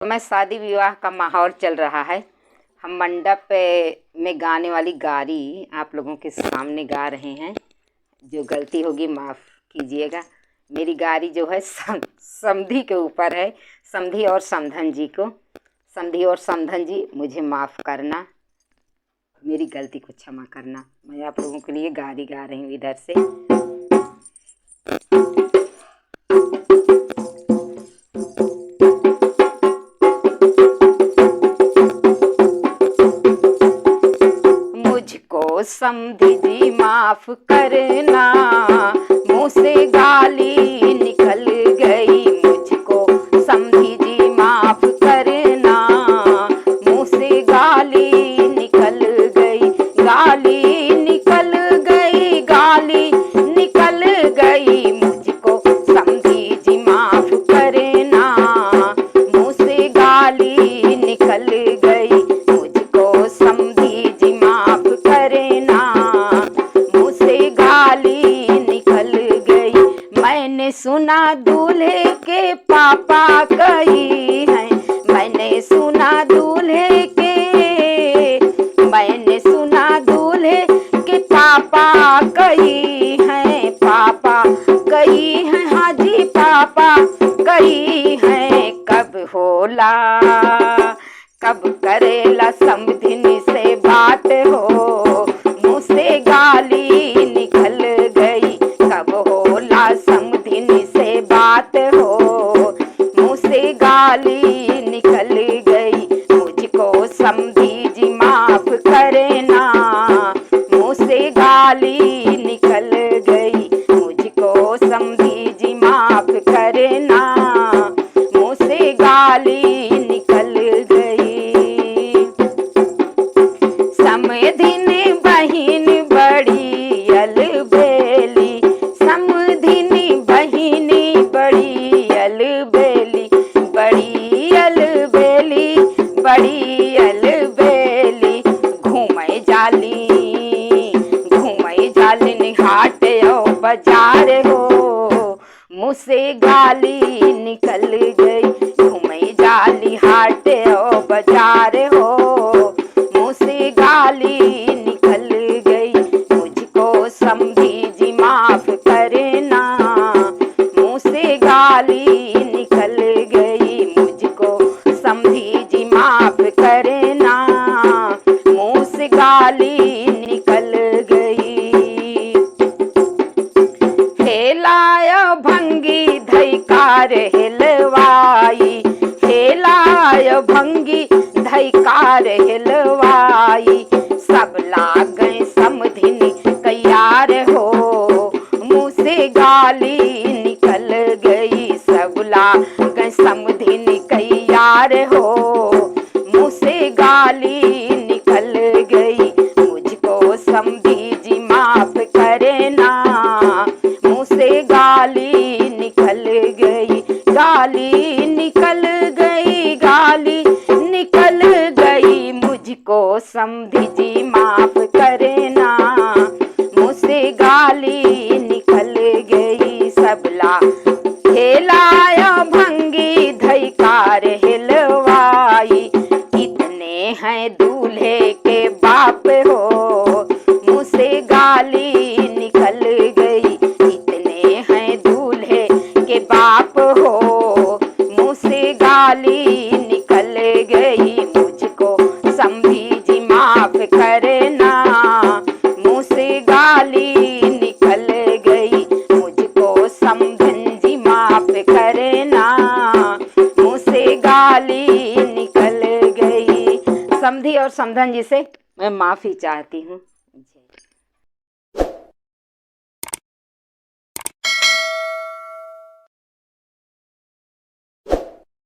मैं शादी विवाह का माहौल चल रहा है। हम मंडप में गाने वाली गारी आप लोगों के सामने गा रहे हैं। जो गलती होगी माफ़ कीजिएगा। मेरी गारी जो है समधी के ऊपर है। समधी और समधन जी को, समधी और समधन जी मुझे माफ़ करना, मेरी गलती को क्षमा करना। मैं आप लोगों के लिए गारी गा रही हूँ इधर से। मुझको समधी जी माफ करना, मुँह से गाली निकल गई। मुझको समधी जी माफ करना, मुँह से गाली निकल गई। गाली निकल गई, गाली निकल गई। मुझको समधी जी माफ करना, मुँह से गाली निकल गई। मुझको समधी जी माफ करना, मुँह से गाली निकल गई। मैंने सुना दूल्हे के पापा कही हैं, मैंने सुना दूल्हे के, मैंने सुना दूल्हे के पापा कही हैं, पापा कही हैं, हाँ जी पापा कही हैं। कब होला, कब करेला समधिनी से बात हो, मुँह से गाली निकल गई। कब होला समधिनी से बात हो, मुँह से गाली निकल गई। मुझको समधी जी माफ करना, मुँह से गाली निकल गई। मुझको समधी जी माफ करना, मुँह से गाली निकल गई। समधिनी बहिन बड़ी अलबेली, समधिनी बहिनी बड़ी अलबेली, बड़ी अलबेली, बड़ी अलबेली। घूमे जाली, घूमे जाली निहाट ओ बाजार हो, मुँह से गाली निकल गई। घूमे जाली हाट ओ बाजार हो, मुँह से गाली निकल गई। मुझको समधी जी माफ करना, मुँह से गाली निकल गई। मुझको समधी जी माफ करना, मुँह से गाली निकल गई। हेलाय भंगी धैकार हिलवाई, हेलाय भंगी धैकार हिलवाई। सब लागै समधिनी तैयार हो, मुँह से गाली निकल गई। सब लागै समधिनी तैयार हो, मुँह से गाली निकल गई। मुझको समधी जी माफ करना, मुँह से गाली निकल गई। गाली निकल गई, गाली निकल गई। मुझको समधी जी माफ करना, मुँह से गाली निकल गई। सबला हेलाय भंगी धैकार हिलवाई। इतने हैं दूल्हे के बाप हो, मुँह से गाली निकल गई। इतने हैं दूल्हे के बाप हो, मुँह से गाली निकल गई। मुझको समधी जी माफ करना, मुँह से गाली निकल गई। मुझको समधन जी माफ करना, मुँह से गाली निकल गई। समधी और समधन जी से मैं माफ़ी चाहती हूँ।